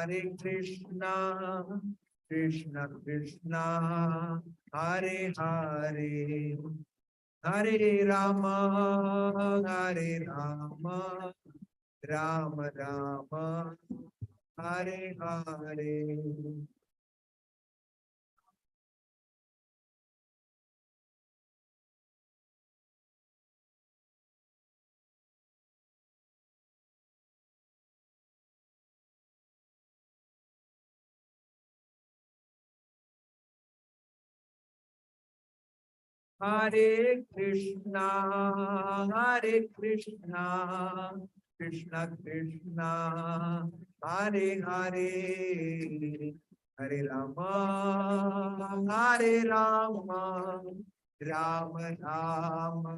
Hare Krishna, Krishna Krishna, Hare Hare, Hare Rama, Hare Rama, Rama Rama, Hare Hare. Hare Krishna, Hare Krishna, Krishna Krishna, Hare Hare, Hare Rama, Hare Rama, Rama Rama,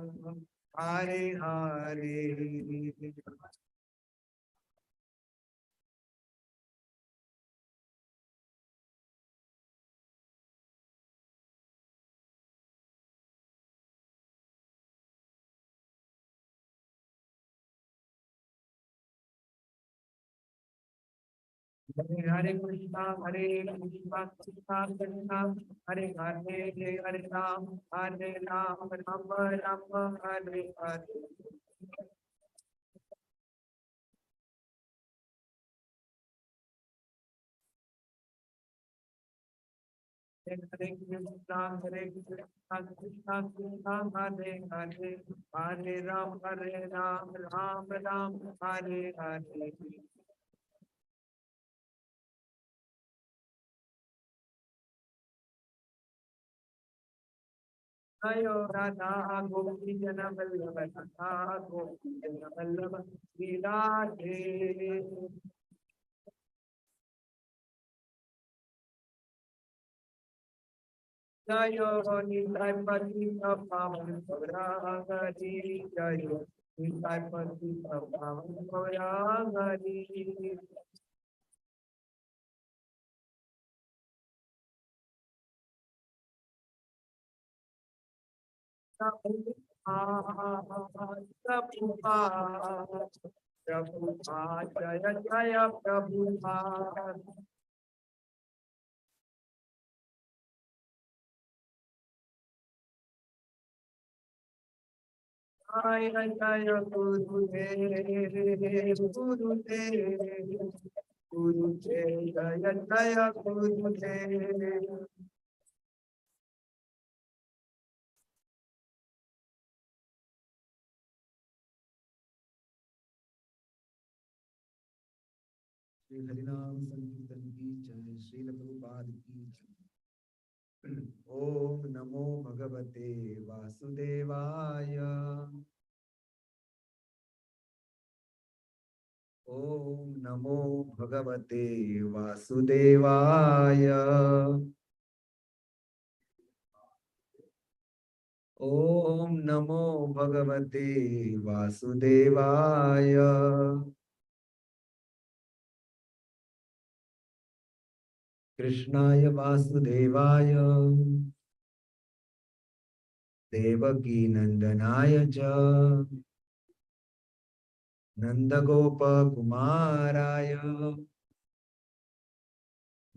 Hare Hare. Hare Krishna, Hare Krishna, Krishna Krishna, Hare Hare, Hare Ram, Hare Ram, Ram Ram, Hare Hare. Hare Krishna, Hare Krishna, Krishna Krishna, Hare Hare, Hare Ram, Ram Ram, Hare Hare. Ayo Radha Gopi Jana Vallabha, Radha Gopi Jana Vallabha, Sri Radhe. Jayo Nitai Pati Pavan Gaurangari, Jayo Nitai Pati Pavan Gaurangari. Prabhupada, Prabhupada, Jaya Jaya Prabhupada. Jaya Jaya Gurudev, Gurudev, Gurudev, Jaya Jaya Gurudev. Shri Harinam Sankirtan ki jai, Shri Prabhupada ki jai. Om Namo Bhagavate Vasudevaya. Om Namo Bhagavate Vasudevaya. Om Namo Bhagavate Vasudevaya. Krishnaya Vasudevaya. Devaki Nandanaya Cha. Nandagopa Kumaraya.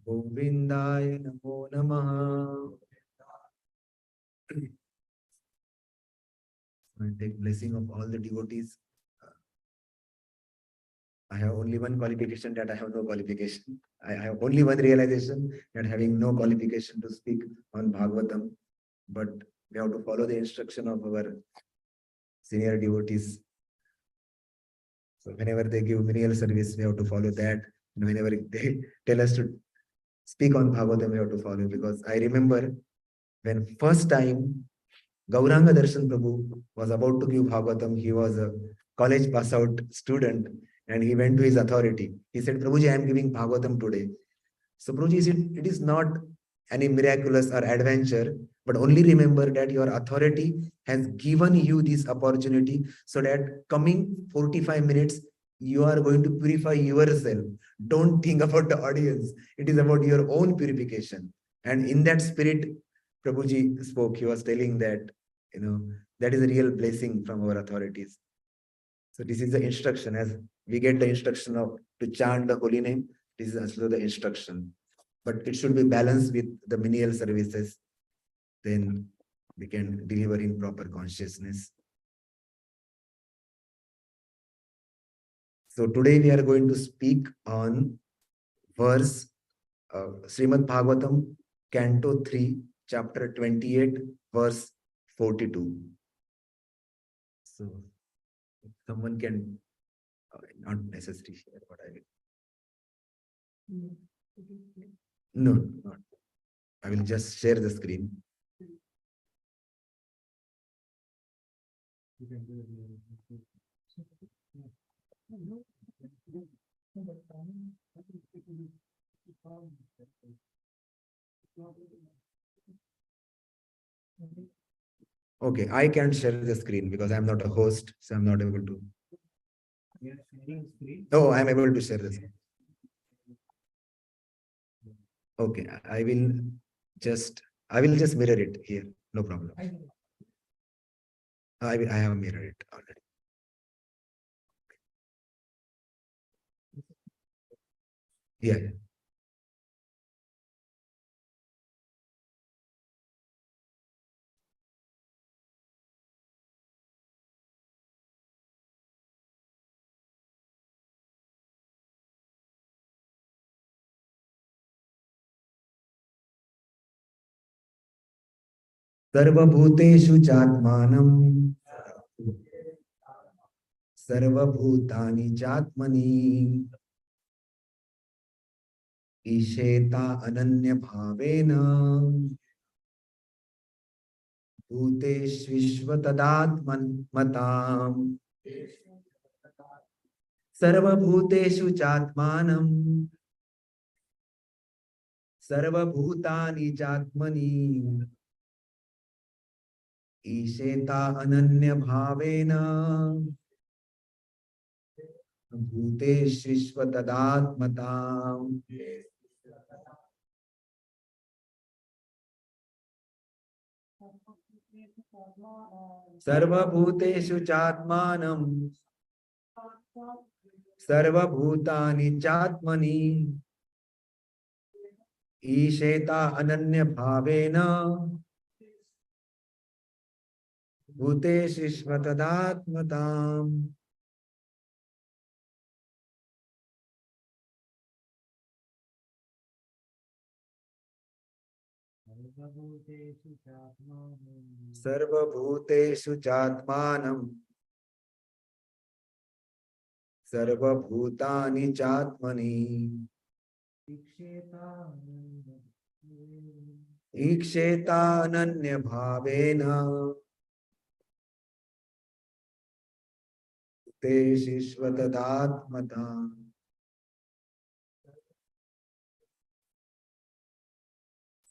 Govindaya Namo Namaha. I take blessing of all the devotees. I have only one qualification, that I have no qualification. I have only one realization, that having no qualification to speak on Bhagavatam, but we have to follow the instruction of our senior devotees. So whenever they give menial service, we have to follow that. And whenever they tell us to speak on Bhagavatam, we have to follow. Because I remember when first time Gauranga Darshan Prabhu was about to give Bhagavatam, he was a college pass out student and he went to his authority. He said, Prabhuji, I am giving Bhagavatam today. So Prabhuji said, it is not any miraculous or adventure, but only remember that your authority has given you this opportunity so that coming 45 minutes, you are going to purify yourself. Don't think about the audience. It is about your own purification. And in that spirit, Prabhuji spoke. He was telling that, that is a real blessing from our authorities. So this is the instruction. As we get the instruction of to chant the holy name, This is also the instruction. But it should be balanced with the menial services. Then we can deliver in proper consciousness. So today we are going to speak on verse Srimad Bhagavatam, Canto 3, chapter 28, verse 42. So if someone can, not necessary share what I will. No, not. I will just share the screen. Okay, I can't share the screen because I'm not a host, so I'm not able to. Oh, I'm able to share the screen. Okay, I will just mirror it here. No problem. I have mirrored it already. Yeah. सर्वभूतेषु चात्मानं सर्वभूतानि चात्मनि ईशेता अनन्य भावेन भूतेष्विश्वतदात्मताम् सर्वभूतेषु चात्मानं सर्वभूतानि चात्मनि ईशेता अनन्य भावेन भूतेष्विश्वतदात्मताम् सर्वभूतेषु चात्मानं सर्वभूतानि चात्मनि ईशेता अनन्य भावेन भूतेष्विश्वतदात्मताम् सर्वभूतेषु चात्मानं सर्वभूतानि चात्मनि ईक्षेतानन्य भावेन भूतेष्विश्वतदात्मताम्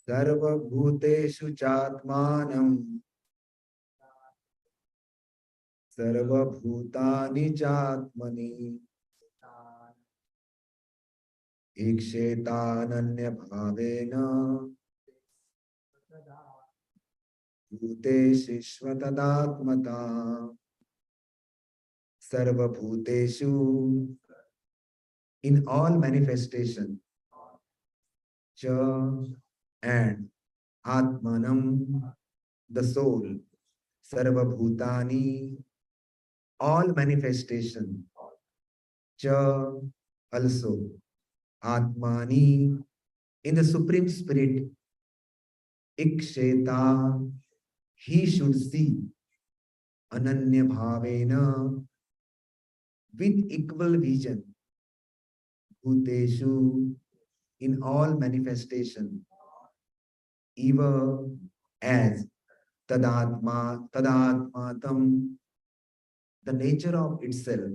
सर्वभूतेषु चात्मानं सर्वभूतानि चात्मनि ईक्षेतानन्य भावेन भूतेष्विश्वतदात्मताम् सर्वभूतेषु, in all manifestation, cha and atmanam, the soul, sarvabhutani, all manifestation, cha also, atmani, in the supreme spirit, iksheta, he should see, ananya bhavena, with equal vision, bhuteshu, in all manifestation, eva as tadatmatam, the nature of itself.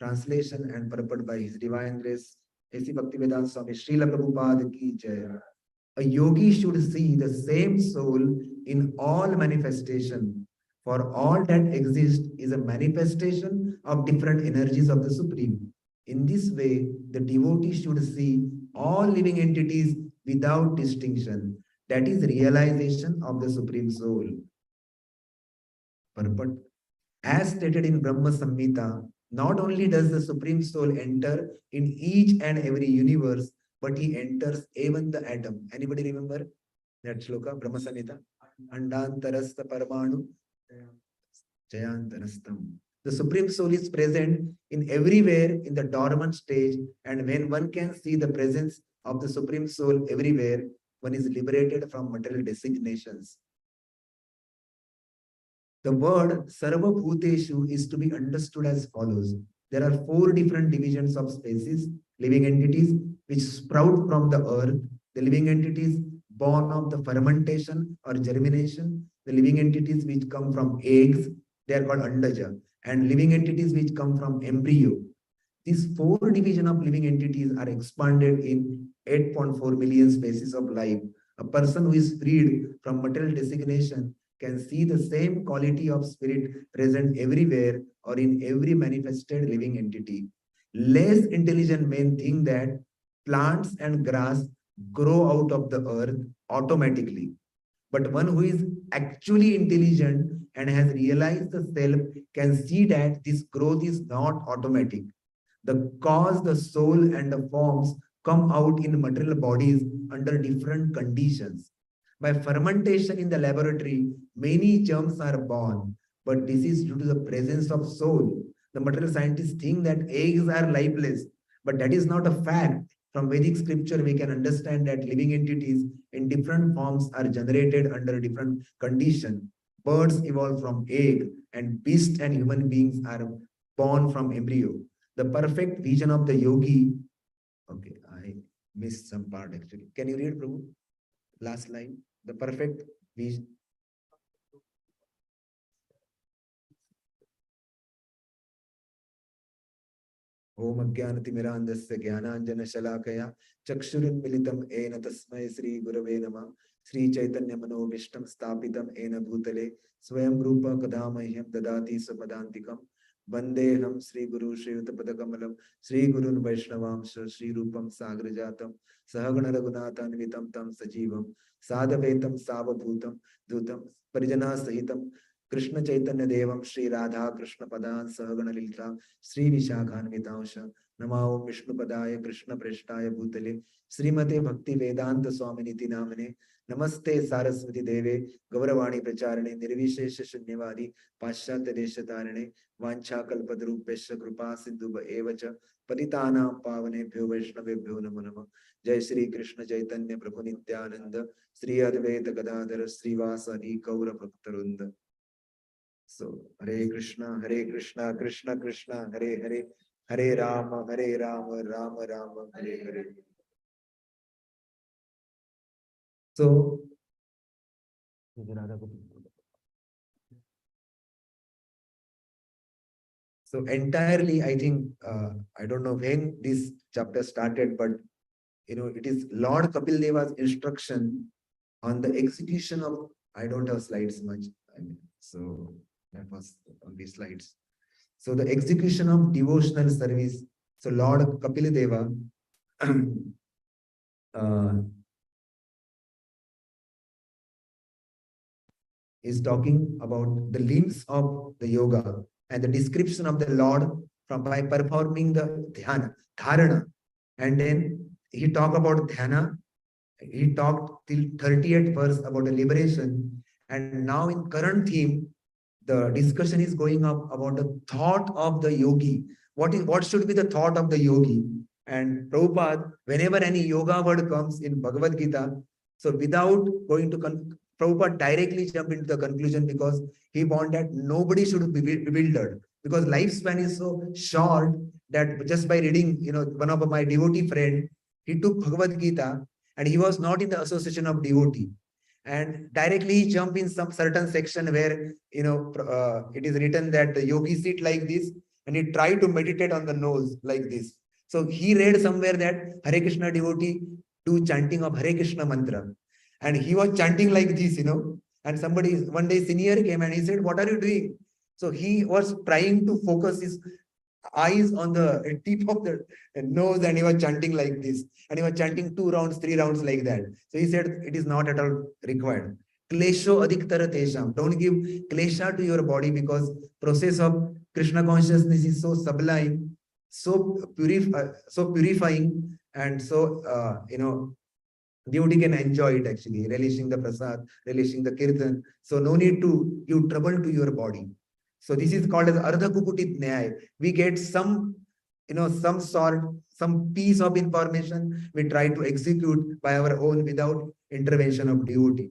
Translation and purport by His Divine Grace, A.C. Bhaktivedanta Swami Srila Prabhupada ki jai. A yogi should see the same soul in all manifestation, for all that exists is a manifestation of different energies of the Supreme. In this way, the devotee should see all living entities without distinction. That is realization of the Supreme Soul. Purport. As stated in Brahma Samhita, Not only does the Supreme Soul enter in each and every universe, but he enters even the atom. Anybody remember that shloka, Brahma Samhita? Andantarastha Paramanu Jayantarastam. The Supreme Soul is present in everywhere in the dormant stage, and when one can see the presence of the Supreme Soul everywhere, one is liberated from material designations. The word Sarva Bhuteshu is to be understood as follows. There are 4 different divisions of species, living entities, which sprout from the earth, the living entities born of the fermentation or germination, the living entities which come from eggs, they are called Andaja, and living entities which come from embryo. These 4 divisions of living entities are expanded in 8.4 million species of life. A person who is freed from material designation can see the same quality of spirit present everywhere or in every manifested living entity. Less intelligent men think that plants and grass grow out of the earth automatically. But one who is actually intelligent and has realized the self can see that this growth is not automatic. The cause, the soul, and the forms come out in material bodies under different conditions. By fermentation in the laboratory, many germs are born, but this is due to the presence of soul. The material scientists think that eggs are lifeless, but that is not a fact. From Vedic scripture, we can understand that living entities in different forms are generated under different conditions. Birds evolve from egg, and beasts and human beings are born from embryo. The perfect vision of the yogi. Okay, I missed some part actually. Can you read, Prabhu? Last line. The perfect vision. Om Ajnanatimirandasya Jnananjana Shalakaya Chakshurunmilitam Ena Tasmai Sri Gurave Namah Sri Chaitanya Manovishtam Stapitam Ena Bhutale Swayam Rupa Kadamahyam Dadati Sapadantikam Vandeham Sri Guru Sri Uttapadakamalam Sri Gurun Vaishnavamsha Sri Rupam Sagrajatam Sahagana Raghunathanvitam Tam Sajivam Sadhavetam Savabhutam Dhutam Parijana Sahitam Krishna Chaitanya Devam Sri Radha Krishna Padan Sahagana Lilita Sri Vishakhanvitansha Namao Vishnu Padaya Krishna Preshtaya Bhutale Srimate Bhakti Vedanta Swaminiti Namane Namaste Saraswati Deve Gauravani Pracharane Nirvishesha Shunyavadi Paschatya Deshatarane Vancha Kalpadrupesha Krupa Sindhuba Evacha Patitanam Pavanebhyo Vaishnavebhyo Namo Namah Jai Sri Krishna Chaitanya Prabhu Nityananda Sri Advaita Gadadhara Srivasadi Gaura Bhaktarunda. So, Hare Krishna, Krishna Krishna, Hare Hare, Hare Rama, Rama Rama, Hare Hare. So, entirely, I think, I don't know when this chapter started, but it is Lord Kapil Deva's instruction on the execution of, I don't have slides much, so that was on these slides. So the execution of devotional service. So Lord Kapil Deva is talking about the limbs of the yoga and the description of the Lord from by performing the dhyana, dharana. And then he talked about dhyana. He talked till 38th verse about the liberation. And now in current theme, the discussion is going up about the thought of the yogi. What should be the thought of the yogi? And Prabhupada, whenever any yoga word comes in Bhagavad Gita, so without going to Prabhupada directly jump into the conclusion because he wanted that nobody should be bewildered because lifespan is so short that just by reading, one of my devotee friend, he took Bhagavad Gita and he was not in the association of devotee. And directly jump in some certain section where, it is written that the yogi sit like this and he try to meditate on the nose like this. So he read somewhere that Hare Krishna devotee do chanting of Hare Krishna mantra. And he was chanting like this, and somebody, one day senior came and he said, what are you doing? So he was trying to focus his eyes on the tip of the nose and he was chanting like this. And he was chanting 2 rounds, 3 rounds like that. So he said, it is not at all required. Klesho adiktara tesham. Don't give klesha to your body because process of Krishna consciousness is so sublime, so purifying, and so devotee can enjoy it actually, relishing the prasad, relishing the kirtan. So no need to give trouble to your body. So this is called as Ardha Kukutit Nyay. We get some, some piece of information we try to execute by our own without intervention of devotee.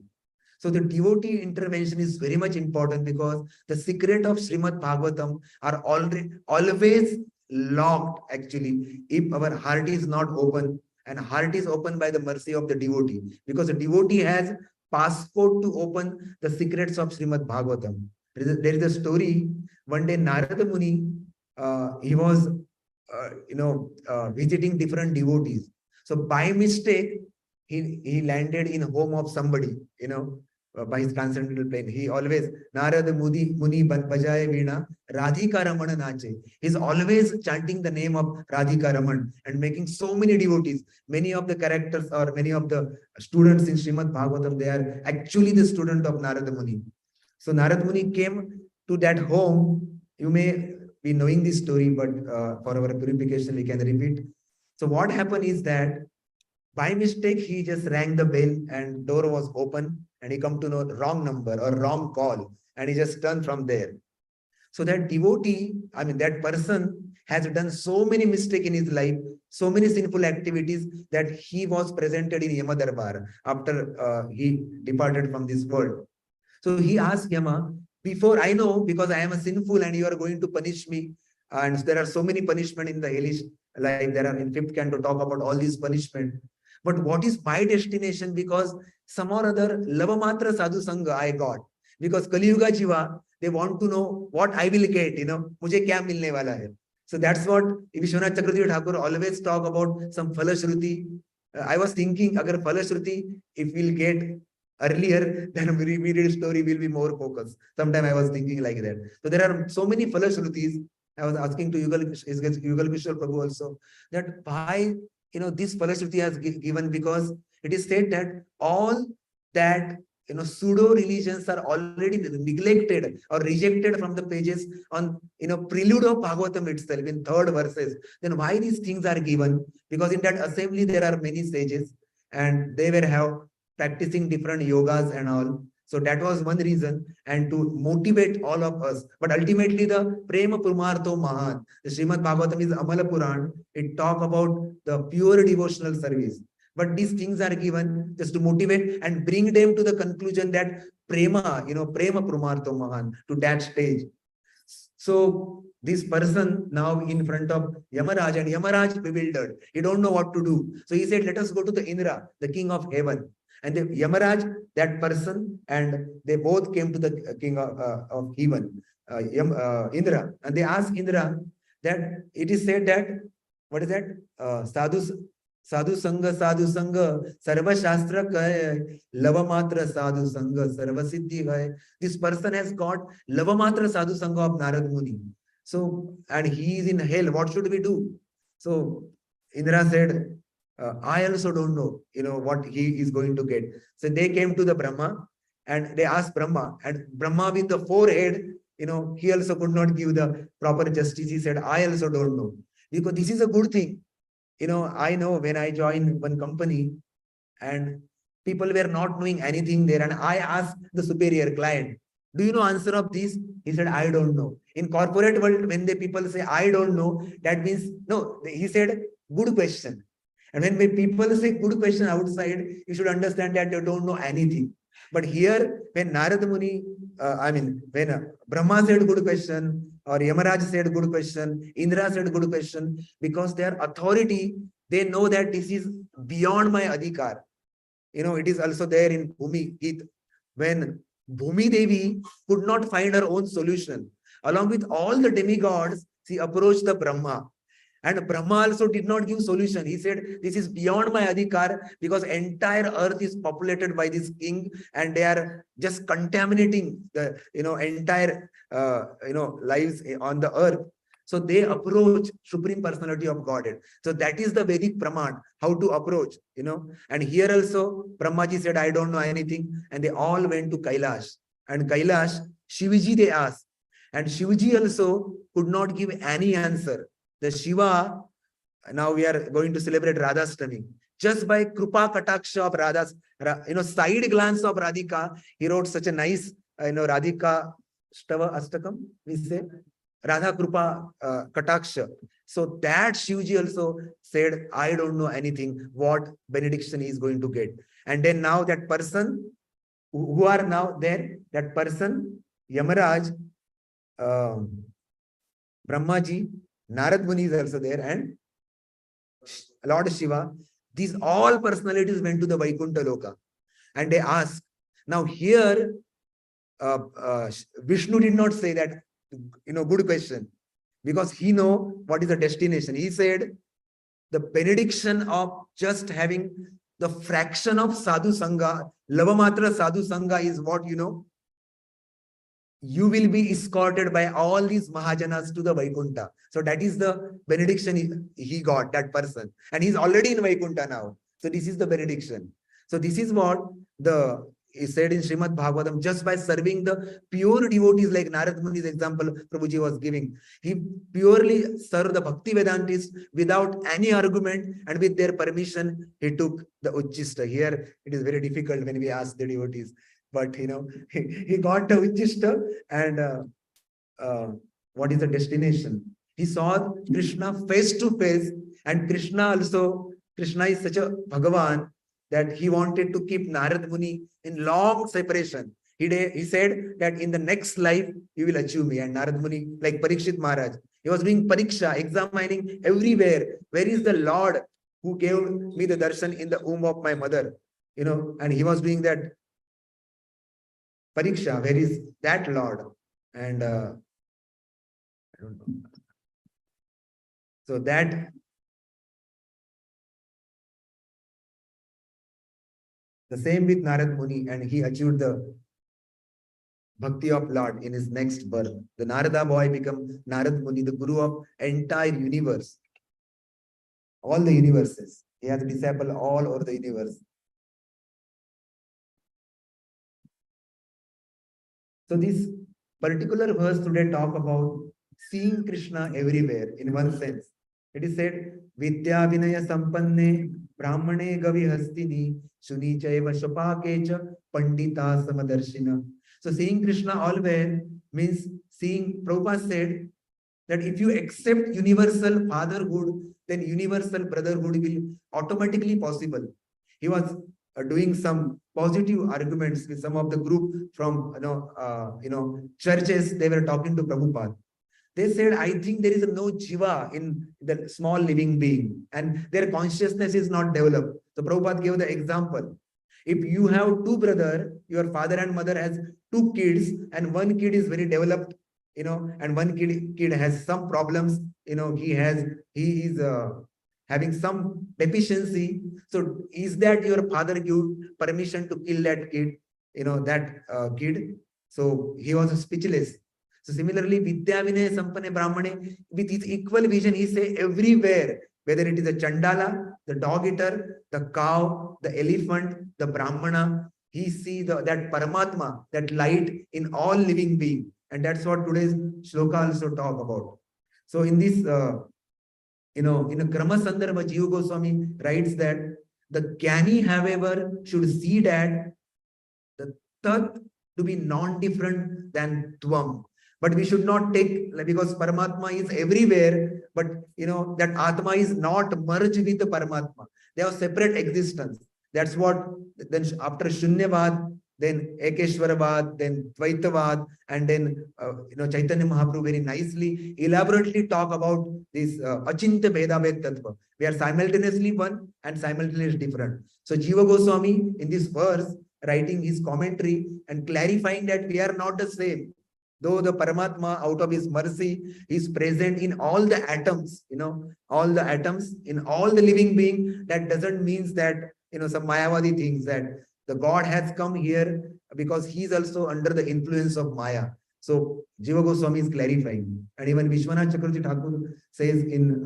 So the devotee intervention is very much important because the secret of Srimad Bhagavatam are always locked actually if our heart is not open, and heart is opened by the mercy of the devotee, because the devotee has passport to open the secrets of Srimad Bhagavatam. There is a story. One day Narada Muni, he was visiting different devotees. So by mistake, he landed in home of somebody, by his transcendental plane. He always, Narada Muni Bajaye Veena, Radhika Ramana Nache. He's always chanting the name of Radhika Raman and making so many devotees. Many of the characters or many of the students in Srimad Bhagavatam, they are actually the student of Narada Muni. So Narada Muni came to that home. You may be knowing this story, but for our purification, we can repeat. So what happened is that by mistake, he just rang the bell and door was open, and he come to know wrong number or wrong call, and he just turned from there. So that devotee, that person has done so many mistakes in his life, so many sinful activities, that he was presented in Yama Darbar after he departed from this world. So he asked Yama, before I know, because I am a sinful and you are going to punish me, and there are so many punishment in the hellish life. There are in fifth canto talk about all these punishment. But what is my destination? Because some or other Lavamatra Sadhu Sangha I got. Because Kali Yuga Jiva, they want to know what I will get, mujhe kya milne wala hai. So that's what Vishwanath Chakravarti Thakur always talk about, some Phalashruti. I was thinking, agar Phalashruti, if we'll get earlier, then immediate story will be more focused. Sometime I was thinking like that. So there are so many Phalashrutis. I was asking to Yugal Kishore Prabhu also, that why this Phalashruti has given, because it is said that all that pseudo religions are already neglected or rejected from the pages on prelude of Bhagavatam itself in third verses. Then why these things are given? Because in that assembly there are many sages, and they were practicing different yogas and all. So that was one reason, and to motivate all of us. But ultimately, the Prema Pumartho Mahan, the Srimad Bhagavatam is Amala Puran. It talk about the pure devotional service. But these things are given just to motivate and bring them to the conclusion that Prema, Prema Pumartho Mahan, to that stage. So this person now in front of Yamaraj, and Yamaraj bewildered. He don't know what to do. So he said, let us go to the Indra, the king of heaven. And the Yamaraj, that person, and they both came to the king of heaven, Indra. And they asked Indra that it is said that, what is that? Sadhu Sangha, Sarva Shastra Kahe, Lavamatra Sadhu Sangha, Sarva Siddhi Hai. This person has got Lavamatra Sadhu Sangha of Narad Muni. So, and he is in hell. What should we do? So Indra said, I also don't know, what he is going to get. So they came to the Brahma and they asked Brahma, and Brahma with the forehead, he also could not give the proper justice. He said, I also don't know, because this is a good thing. I know when I joined one company and people were not knowing anything there, and I asked the superior client, do you know answer of this? He said, I don't know. In corporate world, when the people say, I don't know, that means, no, he said, good question. And when people say good question outside, you should understand that they don't know anything. But here, when Narada Muni, when Brahma said good question, or Yamaraj said good question, Indra said good question, because their authority, they know that this is beyond my adhikar. It is also there in Bhumi Geet. When Bhumi Devi could not find her own solution, along with all the demigods, she approached the Brahma. And Brahma also did not give solution. He said, this is beyond my adhikar, because entire earth is populated by this king, and they are just contaminating the entire lives on the earth. So they approach Supreme Personality of Godhead. So that is the Vedic Praman, how to approach, And here also, Brahmaji said, I don't know anything. And they all went to Kailash. And Kailash, Shiviji, they asked, And Shivji also could not give any answer. The Shiva, now we are going to celebrate Radhastami. Just by Krupa Kataksha of Radha's, side glance of Radhika, he wrote such a nice, Radhika Stava Astakam, we say, Radha Krupa Kataksha. So that Shivji also said, I don't know anything, what benediction he is going to get. And then now that person, who are now there, that person, Yamaraj, Brahmaji, Narad Muni is also there, and Lord Shiva, these all personalities went to the Vaikuntha Loka. And they asked, now here, Vishnu did not say that, good question, because he know what is the destination. He said, the benediction of just having the fraction of sadhu sangha, lavamatra sadhu sangha is what, you will be escorted by all these Mahajanas to the Vaikuntha. So that is the benediction he got, that person. And he's already in Vaikuntha now. So this is the benediction. So this is what he said in Srimad Bhagavatam, just by serving the pure devotees like Narad Muni's example Prabhuji was giving. He purely served the Bhakti Vedantists without any argument, and with their permission, he took the Uchchista. Here it is very difficult when we ask the devotees. But he got the Uchchista, and what is the destination? He saw Krishna face to face, and Krishna is such a Bhagavan that he wanted to keep Narad Muni in long separation. He said that in the next life, you will achieve me. And Narad Muni, like Parikshit Maharaj, he was doing pariksha, examining everywhere. Where is the Lord who gave me the darshan in the womb of my mother? And he was doing that pariksha. Where is that Lord? And I don't know. So that the same with Narad Muni, and he achieved the Bhakti of Lord in his next birth. The Narada boy became Narad Muni, the guru of entire universe. All the universes. He has a disciple all over the universe. So this particular verse today talk about seeing Krishna everywhere in one sense. It is said, Vidya Vinaya Sampanne Brahmane Gavi Hastini Suni Chaiva Shapakecha Pandita Samadarshina. So seeing Krishna alwhere means seeing, Prabhupada said that if you accept universal fatherhood, then universal brotherhood will automatically possible. He was doing some positive arguments with some of the group from churches. They were talking to Prabhupada. They said, I think there is no jiva in the small living being, and their consciousness is not developed. So Prabhupada gave the example. If you have two brothers, your father and mother has two kids, and one kid is very developed, and one kid has some problems, he is having some deficiency. So is that your father give permission to kill that kid, kid? So he was speechless. So similarly, Vidya Vinaya Sampanne Brahmane, with his equal vision, he say everywhere, whether it is a Chandala, the dog eater, the cow, the elephant, the Brahmana, he see that Paramatma, that light in all living being. And that's what today's shloka also talk about. So in this, in a Krama Sandarbha, Jiva Goswami writes that the Jnani, however, should see that the Tat to be non-different than Tvam. But we should not take, because Paramatma is everywhere, but that Atma is not merged with the Paramatma. They have separate existence. That's what, then after Shunyavad, then Ekeshwaravad, then Dvaitavad, and then Chaitanya Mahaprabhu very nicely, elaborately talk about this Achintya Bhedabhed Tattva. We are simultaneously one and simultaneously different. So Jiva Goswami in this verse, writing his commentary and clarifying that we are not the same. Though the Paramatma, out of his mercy, is present in all the atoms, all the atoms, in all the living being, that doesn't mean that, some Mayavadi things that the God has come here because he is also under the influence of Maya. So Jiva Goswami is clarifying. And even Vishwanath Chakravarti Thakur says in,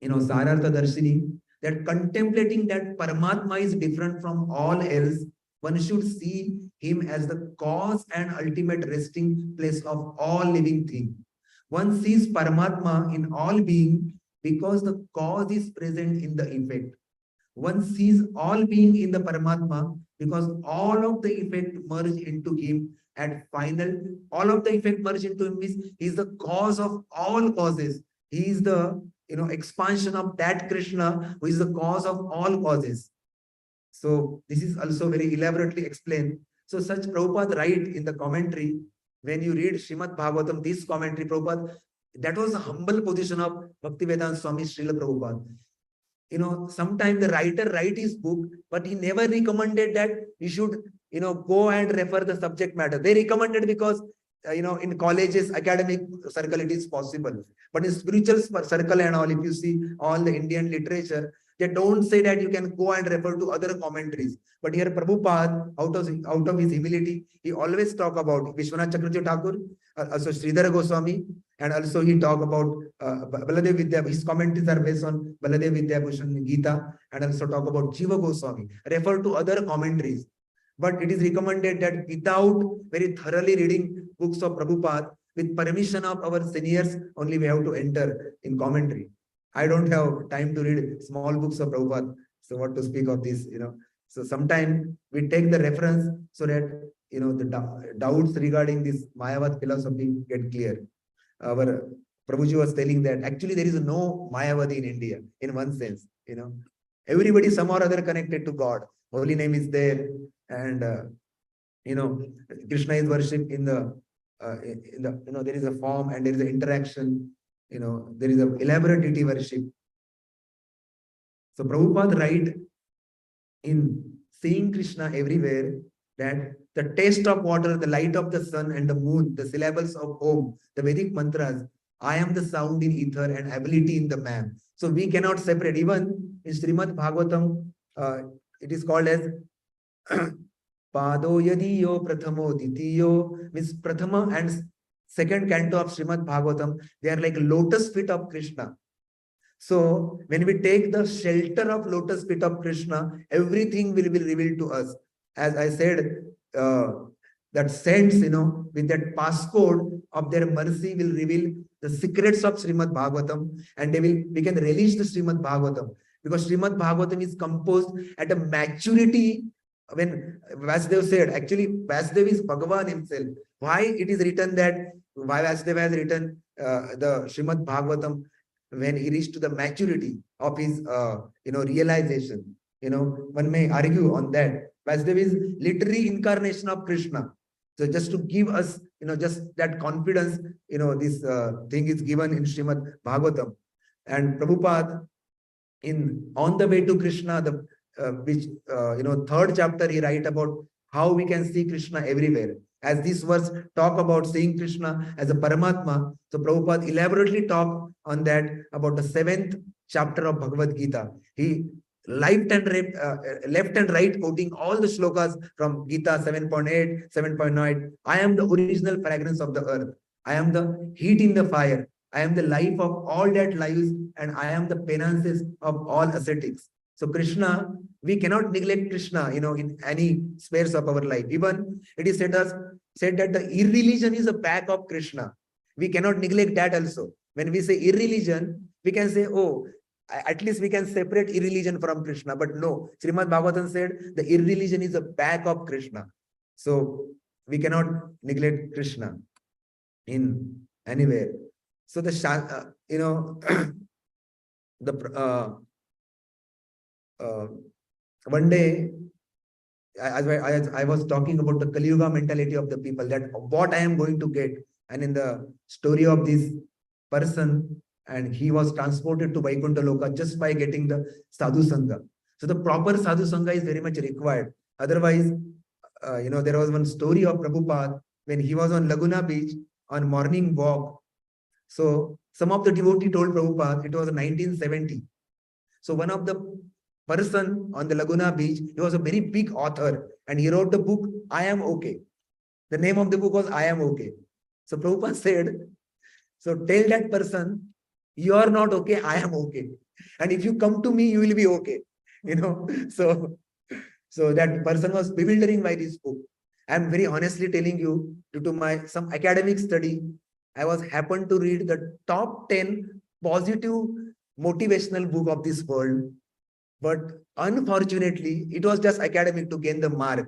Sarartha Darshini, that contemplating that Paramatma is different from all else, one should see him as the cause and ultimate resting place of all living things. One sees Paramatma in all being because the cause is present in the effect. One sees all being in the Paramatma because all of the effect merge into him at final. All of the effect merge into him means he is the cause of all causes. He is the expansion of that Krishna who is the cause of all causes. So this is also very elaborately explained. So such Prabhupada write in the commentary, when you read Srimad Bhagavatam, this commentary, Prabhupada, that was a humble position of Bhaktivedanta Swami Srila Prabhupada. Sometimes the writer write his book, but he never recommended that you should, go and refer the subject matter. They recommended because, in colleges, academic circle, it is possible. But in spiritual circle and all, if you see all the Indian literature, they don't say that you can go and refer to other commentaries. But here Prabhupada, out of his humility, he always talk about Vishwanath Chakravarti Thakur, also Sridhara Goswami, and also he talk about Baladev Vidya. His commentaries are based on Baladev Vidyabhushan Gita, and also talk about Jiva Goswami. Refer to other commentaries. But it is recommended that without very thoroughly reading books of Prabhupada, with permission of our seniors, only we have to enter in commentary. I don't have time to read small books of Prabhupada. So what to speak of this, So sometimes we take the reference so that, the doubts regarding this Mayavad philosophy get clear. Our Prabhuji was telling that actually there is no Mayavadi in India, in one sense, Everybody somehow or other connected to God. Holy name is there. And, Krishna is worshipped in the, there is a form and there is an interaction. There is a elaborate deity worship. So Prabhupada write in seeing Krishna everywhere that the taste of water, the light of the sun and the moon, the syllables of Om, the Vedic mantras, I am the sound in ether and ability in the man. So we cannot separate. Even in Srimad Bhagavatam, it is called as Pado Yadiyo Prathamo Ditiyo, means Prathama and second canto of Srimad Bhagavatam, they are like lotus feet of Krishna. So when we take the shelter of lotus feet of Krishna, everything will be revealed to us. As I said, that saints, with that passcode of their mercy will reveal the secrets of Srimad Bhagavatam, and we can relish the Srimad Bhagavatam, because Srimad Bhagavatam is composed at a maturity. When Vasudev said, actually Vasudev is Bhagavan himself. Why it is written that, why Vasudev has written the Srimad Bhagavatam when he reached to the maturity of his, realization. One may argue on that. Vasudev is literally incarnation of Krishna. So just to give us, just that confidence, this thing is given in Srimad Bhagavatam. And Prabhupada, on the way to Krishna, third chapter, he write about how we can see Krishna everywhere. As this verse talk about seeing Krishna as a Paramatma, so Prabhupada elaborately talk on that about the 7th chapter of Bhagavad Gita. He left and right quoting all the shlokas from Gita 7.8, 7.9. I am the original fragrance of the earth. I am the heat in the fire. I am the life of all that lives, and I am the penances of all ascetics. So Krishna, we cannot neglect Krishna, in any spheres of our life. Even it is said that the irreligion is a back of Krishna. We cannot neglect that also. When we say irreligion, we can say, oh, at least we can separate irreligion from Krishna. But no, Srimad Bhagavatam said the irreligion is a back of Krishna. So we cannot neglect Krishna in anywhere. So the one day, I was talking about the Kali Yuga mentality of the people, that what I am going to get. And in the story of this person, and he was transported to Vaikuntha Loka just by getting the Sadhu Sangha. So the proper Sadhu Sangha is very much required. Otherwise, there was one story of Prabhupada when he was on Laguna Beach on morning walk. So some of the devotee told Prabhupada, it was 1970. So one of the person on the Laguna Beach, he was a very big author, and he wrote the book, I Am Okay. The name of the book was I Am Okay. So Prabhupada said, so tell that person, you are not okay, I am okay. And if you come to me, you will be okay. So that person was bewildering by this book. I'm very honestly telling you, due to my some academic study, I was happened to read the top 10 positive motivational book of this world. But unfortunately, it was just academic to gain the mark,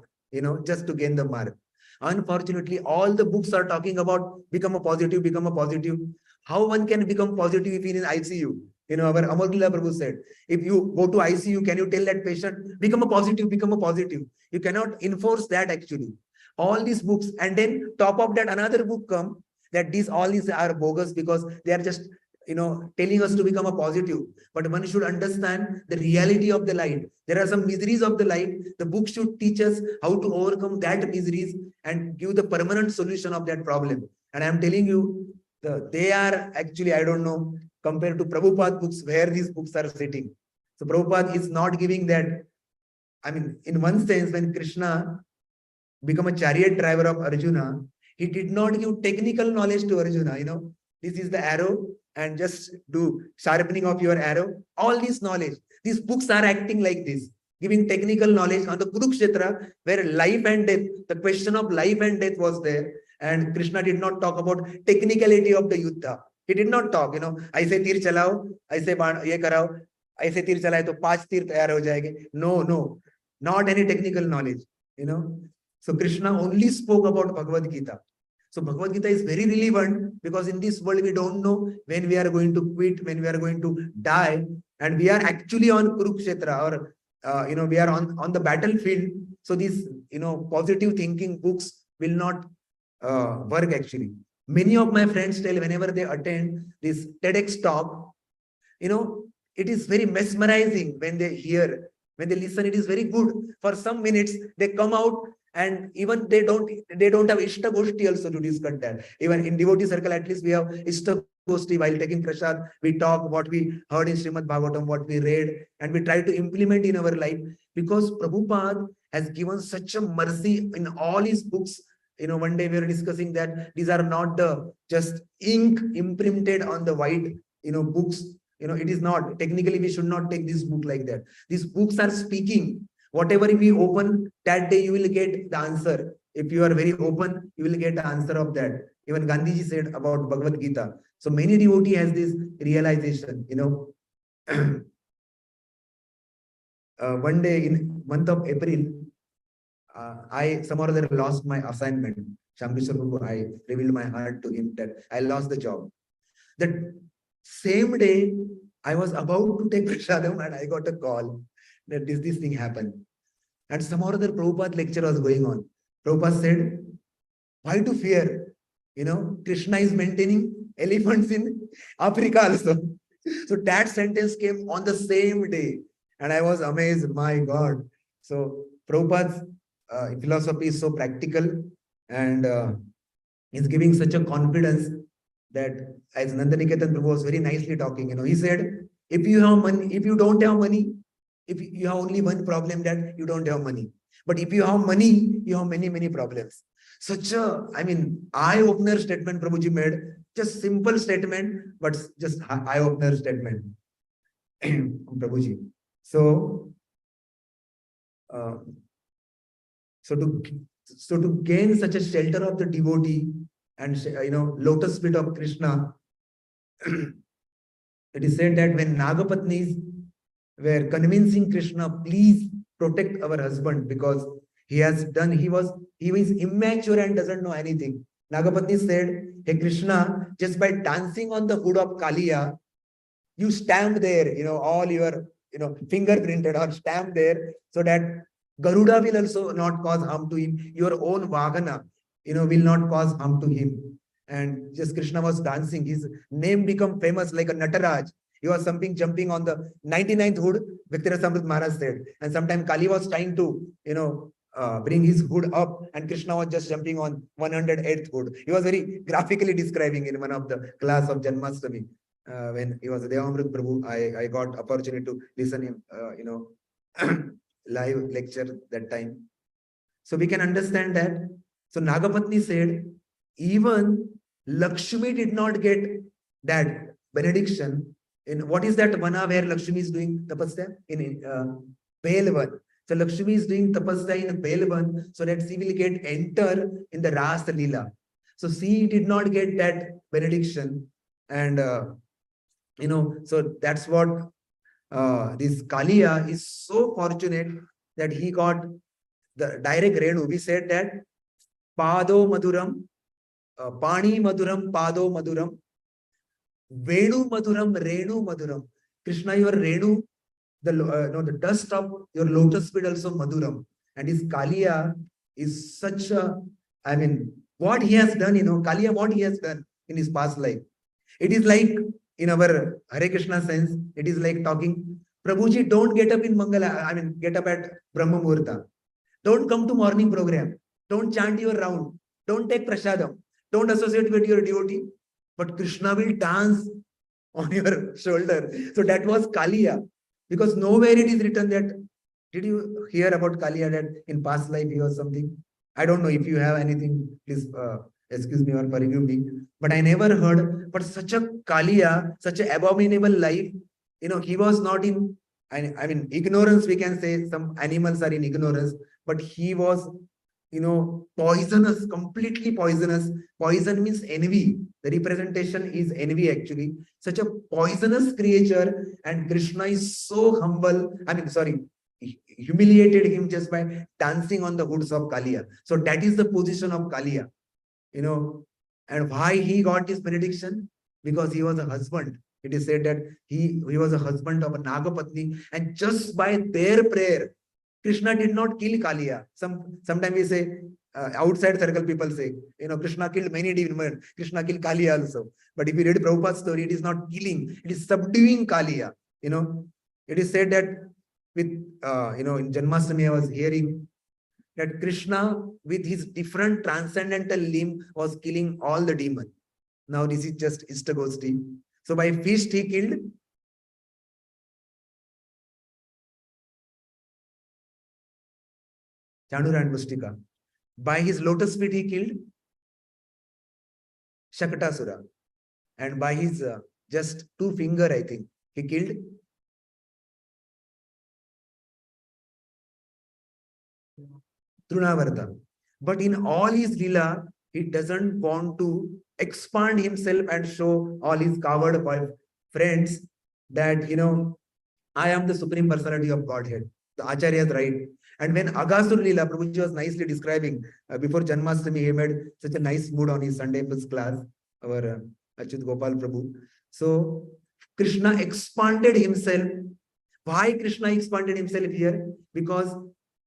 just to gain the mark. Unfortunately, all the books are talking about become a positive, become a positive. How one can become positive if he is in ICU? Our Amarullah Prabhu said, if you go to ICU, can you tell that patient, become a positive, become a positive? You cannot enforce that actually. All these books, and then top of that, another book come that all these are bogus because they are just telling us to become a positive. But one should understand the reality of the light. There are some miseries of the light. The book should teach us how to overcome that miseries and give the permanent solution of that problem. And I'm telling you, they are actually, I don't know, compared to Prabhupada books, where these books are sitting. So Prabhupada is not giving that. I mean, in one sense, when Krishna become a chariot driver of Arjuna, he did not give technical knowledge to Arjuna. This is the arrow, and just do sharpening of your arrow. All this knowledge, these books are acting like this, giving technical knowledge on the Kurukshetra, where life and death, the question of life and death was there. And Krishna did not talk about technicality of the Yuddha. He did not talk, I say tir chalao, I say ye karao, I say tir chalaye to 5 tir tayar ho jayenge. No, not any technical knowledge, So Krishna only spoke about Bhagavad Gita. So Bhagavad Gita is very relevant because in this world we don't know when we are going to quit, when we are going to die, and we are actually on Kurukshetra, or we are on the battlefield. So these positive thinking books will not work actually. Many of my friends tell whenever they attend this TEDx talk, it is very mesmerizing when they hear, when they listen. It is very good. For some minutes they come out, and even they don't have Ishta Goshti also to discuss that. Even in devotee circle, at least we have Ishta Goshti. While taking prasad, we talk what we heard in Srimad Bhagavatam, what we read, and we try to implement in our life, because Prabhupada has given such a mercy in all his books. One day we were discussing that these are not the just ink imprinted on the white books. It is not, technically we should not take this book like that. These books are speaking. Whatever we open, that day you will get the answer. If you are very open, you will get the answer of that. Even Gandhiji said about Bhagavad Gita. So many devotee has this realization, one day in month of April, I somehow or other lost my assignment. Shambhishwar Prabhu, I revealed my heart to him that I lost the job. That same day, I was about to take prasadam and I got a call that this thing happened. And somehow or other Prabhupada lecture was going on. Prabhupada said, why to fear? Krishna is maintaining elephants in Africa also. So that sentence came on the same day. And I was amazed, my God. So Prabhupada's philosophy is so practical, and is giving such a confidence that, as Nandaniketan Prabhu was very nicely talking, he said, if you have money, if you don't have money, if you have only one problem, that you don't have money. But if you have money, you have many, many problems. Such a, eye-opener statement Prabhuji made. Just simple statement, but just eye-opener statement. Prabhuji. So to gain such a shelter of the devotee and lotus feet of Krishna, it is said that when Nagapatnis were convincing Krishna, please protect our husband because he was immature and doesn't know anything. Nagapatni said, hey Krishna, just by dancing on the hood of Kaliya, you stamp there, all your fingerprinted or stamp there, so that Garuda will also not cause harm to him. Your own Vagana, will not cause harm to him. And just Krishna was dancing. His name became famous like a Nataraj. He was jumping on the 99th hood, Bhaktira Samrit Maharaj said. And sometimes Kali was trying to, bring his hood up, and Krishna was just jumping on 108th hood. He was very graphically describing in one of the class of Janmashtami. When he was Devamrit Prabhu, I got opportunity to listen him, live lecture that time. So we can understand that. So Nagapatni said, even Lakshmi did not get that benediction. In what is that vana where Lakshmi is doing tapasya? In Belvan. So Lakshmi is doing tapasya in Belvan so that she will get enter in the Ras Leela. So she did not get that benediction. And, so that's what this Kalia is so fortunate that he got the direct Renu. We said that Pado Maduram, Pani Maduram, Pado Maduram, Venu Maduram, Renu Maduram. Krishna, your Renu, the dust of your lotus feet also Maduram. And his Kalia is such a, I mean, what he has done, Kalia, what he has done in his past life. It is like, in our Hare Krishna sense, it is like talking, Prabhuji, don't get up in Mangala, get up at Brahma Muhurta. Don't come to morning program. Don't chant your round. Don't take prasadam. Don't associate with your devotee. But Krishna will dance on your shoulder. So that was Kaliya. Because nowhere it is written that, did you hear about Kaliya that in past life he was something? I don't know if you have anything, please excuse me or forgive me. But I never heard, but such a Kaliya, such an abominable life, he was not in, ignorance, we can say some animals are in ignorance, but he was, poisonous, completely poisonous. Poison means envy. The representation is envy actually. Such a poisonous creature, and Krishna is so humble. Humiliated him just by dancing on the hoods of Kaliya. So that is the position of Kaliya. And why he got this benediction? Because he was a husband. It is said that he was a husband of a Nagapatni, and just by their prayer, Krishna did not kill Kaliya. Sometimes we say, outside circle people say, Krishna killed many demons. Krishna killed Kaliya also. But if you read Prabhupada's story, it is not killing, it is subduing Kaliya. It is said that with, in Janmashtami I was hearing that Krishna with his different transcendental limb was killing all the demons. Now this is just Istagosti. So by fist he killed Chanura and Mustika. By his lotus feet he killed Shakatasura. And by his just 2 finger, I think, he killed Trunavarta. But in all his lila, he doesn't want to expand himself and show all his coward friends that, I am the supreme personality of Godhead. The Acharya is right. And when Agasur Lila, Prabhuji was nicely describing, before Janmashtami, he made such a nice mood on his Sunday first class, our Achyut Gopal Prabhu. So Krishna expanded himself. Why Krishna expanded himself here? Because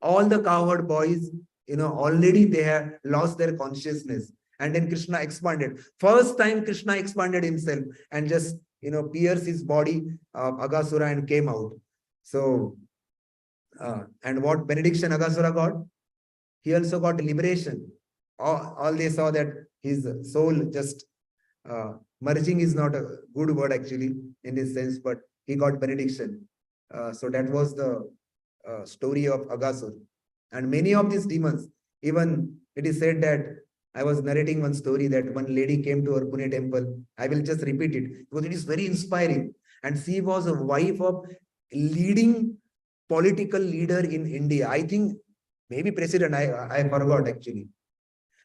all the cowherd boys, already they have lost their consciousness. And then Krishna expanded. First time Krishna expanded himself and just, pierced his body of Agasura and came out. So, and what benediction Agasura got? He also got liberation. All they saw that his soul just merging is not a good word actually in this sense, but he got benediction. So that was the story of Agasur. And many of these demons, even it is said that I was narrating one story that one lady came to our Pune temple. I will just repeat it because it is very inspiring. And she was a wife of leading political leader in India. I think maybe president, I forgot actually.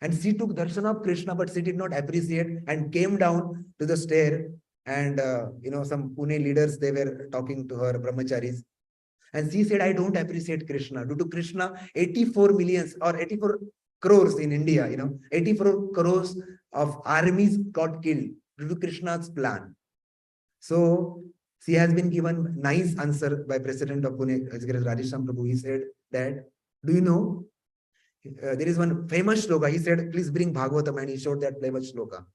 And she took darshan of Krishna, but she did not appreciate and came down to the stair. And, some Pune leaders, they were talking to her, brahmacharis. And she said, I don't appreciate Krishna. Due to Krishna, 84 millions or 84 crores in India, 84 crores of armies got killed due to Krishna's plan. So she has been given nice answer by President of Pune, Radhesham Prabhu. He said that, do you know, there is one famous shloka. He said, please bring Bhagavatam, and he showed that famous shloka.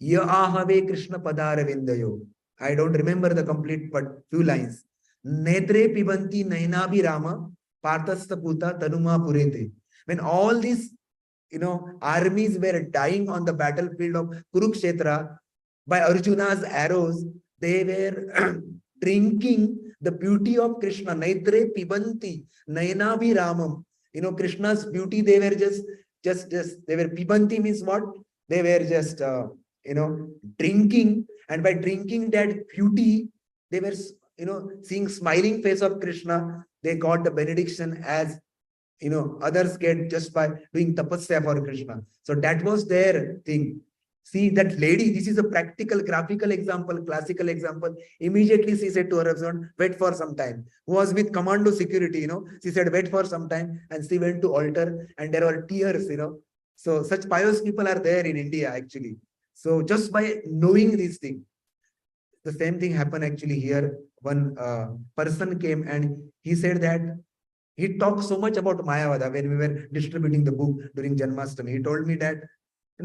Ya ahave Krishna padaravindayo. I don't remember the complete, but few lines. Netre pibanti nainabhi rama parthastha puta tanuma purete. When all these, armies were dying on the battlefield of Kurukshetra by Arjuna's arrows, they were drinking the beauty of Krishna. Netre pibanti nainabhi ramam. Krishna's beauty, they were just they were pibanti means what? They were just, drinking, and by drinking that beauty, they were seeing smiling face of Krishna, they got the benediction as others get just by doing tapasya for Krishna. So that was their thing. See that lady, this is a practical, graphical example, classical example. Immediately she said to her husband, wait for some time. Who was with commando security, she said, wait for some time. And she went to altar and there were tears, So such pious people are there in India actually. So just by knowing these things, the same thing happened actually here. One person came and he said that he talked so much about Mayavada when we were distributing the book during Janmashtami. He told me that,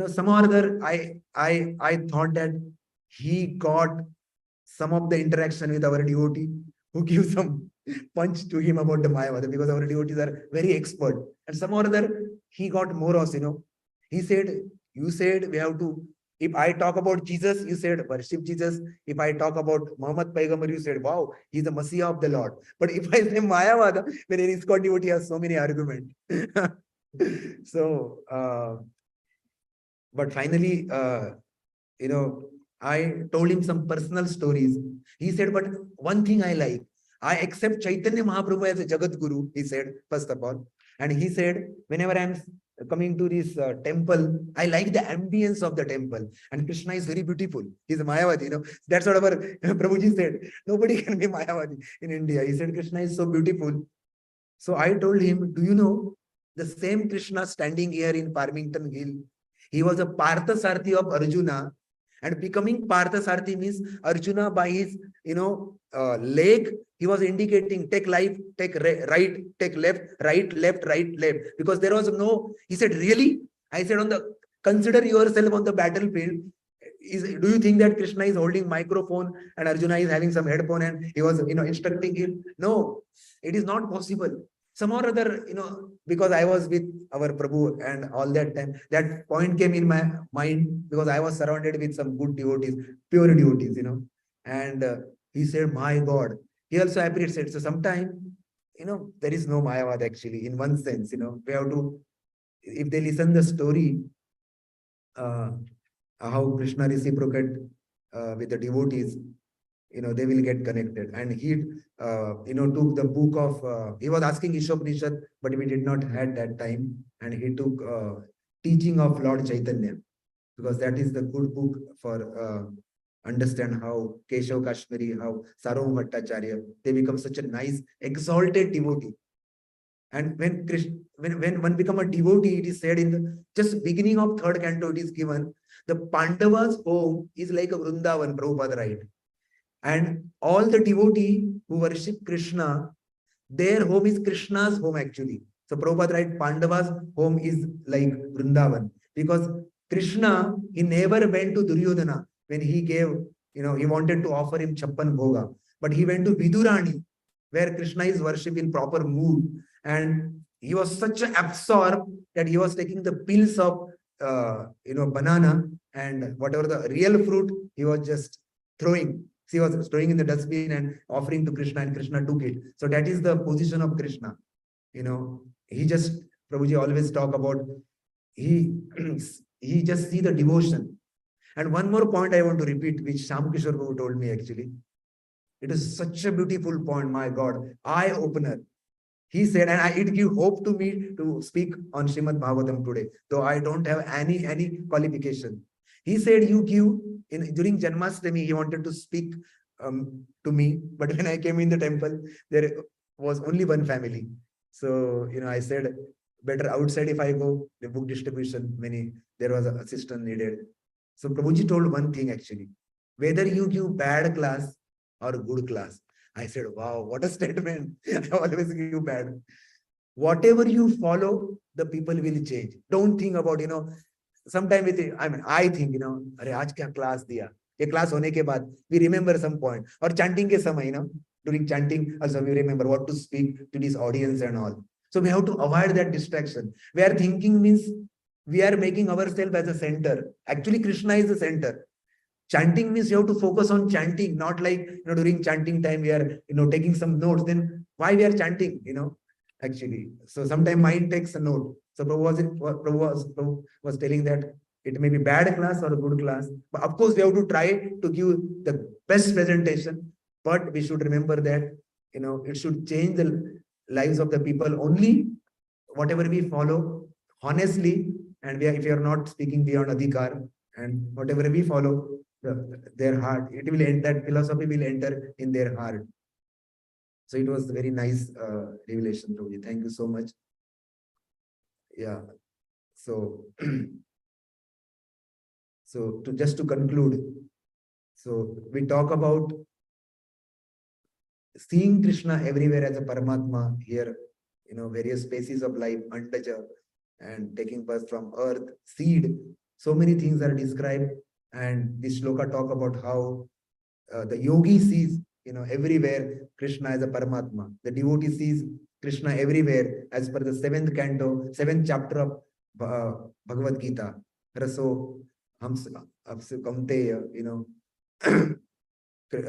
somehow or other, I thought that he got some of the interaction with our devotee who gives some punch to him about the Mayavada because our devotees are very expert. And somehow or other, he got morose, He said, you said we have to, if I talk about Jesus, you said worship Jesus. If I talk about Muhammad Paigambar, you said, wow, he's the Messiah of the Lord. But if I say Mayavada, when an ISKCON devotee has so many arguments. So, but finally, I told him some personal stories. He said, but one thing I like, I accept Chaitanya Mahaprabhu as a Jagat Guru, he said, first of all. And he said, whenever I'm coming to this temple, I like the ambience of the temple. And Krishna is very beautiful. He's a Mayavadi, That's what our Prabhuji said. Nobody can be Mayavadi in India. He said, Krishna is so beautiful. So I told him, do you know the same Krishna standing here in Farmington Hill? He was a Partha Sarthi of Arjuna. And becoming Partha Sarthi means Arjuna by his, leg, he was indicating take life, take right, take left, right, left, right, left. Because there was no, he said, really? I said, consider yourself on the battlefield. Do you think that Krishna is holding microphone and Arjuna is having some headphone and he was, instructing him? No, it is not possible. Some or other, because I was with our Prabhu and all that time, that point came in my mind because I was surrounded with some good devotees, pure devotees, And he said, my God. He also appreciated. So sometimes, there is no Mayavad actually, in one sense, we have to, if they listen the story, how Krishna reciprocate with the devotees, they will get connected. And he, took the book of, he was asking Ishopanishad, but we did not had that time. And he took teaching of Lord Chaitanya, because that is the good book for understand how Keshav Kashmiri, how Sarvam Bhattacharya, they become such a nice, exalted devotee. And when Krishna, when one become a devotee, it is said in the just beginning of third canto, it is given, the Pandavas' home is like a Vrindavan, Prabhupada right. And all the devotee who worship Krishna, their home is Krishna's home actually. So Prabhupada write, Pandava's home is like Vrindavan. Because Krishna, he never went to Duryodhana when he gave, he wanted to offer him Chappan Bhoga. But he went to Vidurani, where Krishna is worshipped in proper mood. And he was such an absorbed that he was taking the pills of, banana and whatever the real fruit, he was just throwing. He was throwing in the dustbin and offering to Krishna, and Krishna took it. So that is the position of Krishna. He just, Prabhuji always talk about, he just see the devotion. And one more point I want to repeat, which Shyam Kishore Prabhu told me actually. It is such a beautiful point, my God, eye-opener. He said, and it gave hope to me to speak on Srimad Bhagavatam today, though I don't have any qualification. He said, you give, during Janmashtami, he wanted to speak to me, but when I came in the temple, there was only one family. So, I said, better outside if I go, the book distribution, there was an assistant needed. So Prabhuji told one thing actually, whether you give bad class or good class. I said, wow, what a statement. I always give bad. Whatever you follow, the people will change. Don't think about, sometimes I think, अरे आज क्या class दिया? ये class होने के बाद, we remember some point. और chanting के समय, during chanting, also we remember what to speak to this audience and all. So we have to avoid that distraction. Where thinking means we are making ourselves as a center. Actually, Krishna is the center. Chanting means you have to focus on chanting, not like, during chanting time, we are, taking some notes. Then why we are chanting, actually. So sometimes mind takes a note. So Prabhu was telling that it may be bad class or a good class. But of course, we have to try to give the best presentation. but we should remember that, it should change the lives of the people only whatever we follow honestly, and if we are not speaking beyond adhikar, and whatever we follow, their heart, it will end, that philosophy will enter in their heart. So it was very nice revelation, Prabhuji. Thank you so much. Yeah. So, so just to conclude, so we talk about seeing Krishna everywhere as a Paramatma here, various species of life, Antaja, and taking birth from earth, seed. So many things are described, and this shloka talk about how the yogi sees, everywhere Krishna as a Paramatma. The devotee sees Krishna everywhere, as per the seventh canto, seventh chapter of Bhagavad Gita. Raso Hams Kamteya,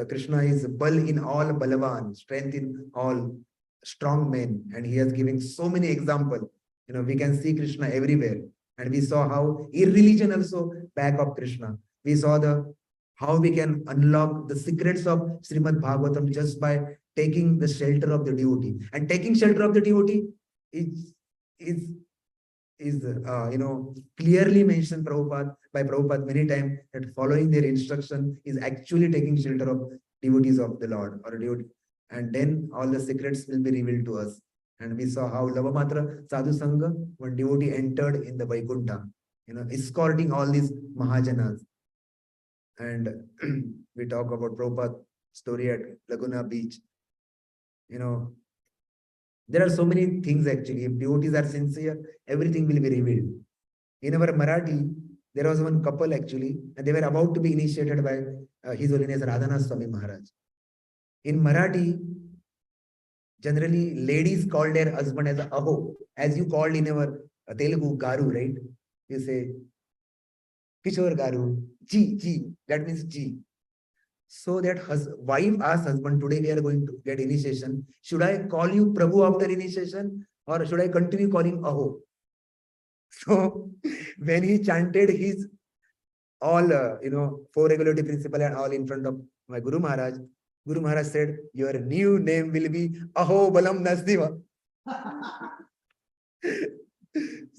Krishna is Bal in all Balavan, strength in all strong men, and he has given so many examples. We can see Krishna everywhere, and we saw how irreligion also back of Krishna. We saw the how we can unlock the secrets of Srimad Bhagavatam just by taking the shelter of the devotee. And taking shelter of the devotee is is clearly mentioned by Prabhupada many times, that following their instruction is actually taking shelter of devotees of the Lord or devotee. And then all the secrets will be revealed to us. And we saw how Lavamatra Sadhu Sangha, one devotee entered in the Vaikuntha, escorting all these Mahajanas. And we talk about Prabhupada story at Laguna Beach. There are so many things actually. If devotees are sincere, everything will be revealed. In our Marathi, there was one couple actually, and they were about to be initiated by His Holiness Radhanath Swami Maharaj. In Marathi, generally ladies call their husband as a aho, as you called in our Telugu garu, right? You say Kishore garu, ji, that means ji. So that wife asks husband, today we are going to get initiation. Should I call you Prabhu after initiation, or should I continue calling Aho? So when he chanted his all, four regulative principle and all in front of my Guru Maharaj said, your new name will be Aho Balam Nasdiva.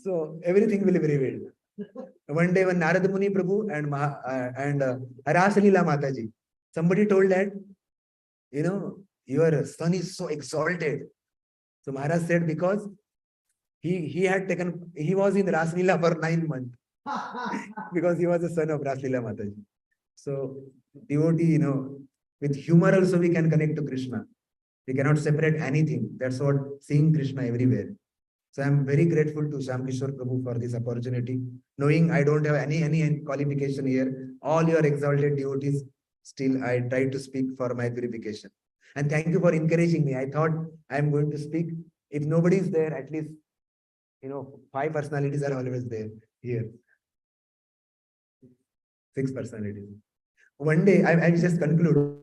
So everything will be revealed. One day when Narad Muni Prabhu and Rasalila Mataji, somebody told that, your son is so exalted. So Maharaj said, because he was in Raslila for 9 months because he was the son of Raslila Mataji. So devotee, with humor also we can connect to Krishna. We cannot separate anything. That's what seeing Krishna everywhere. So I'm very grateful to Shyam Kishore Prabhu for this opportunity. Knowing I don't have any qualification here, all your exalted devotees, still I try to speak for my purification. And thank you for encouraging me. I thought I'm going to speak. If nobody is there, at least 5 personalities are always there here. 6 personalities. One day, I just conclude.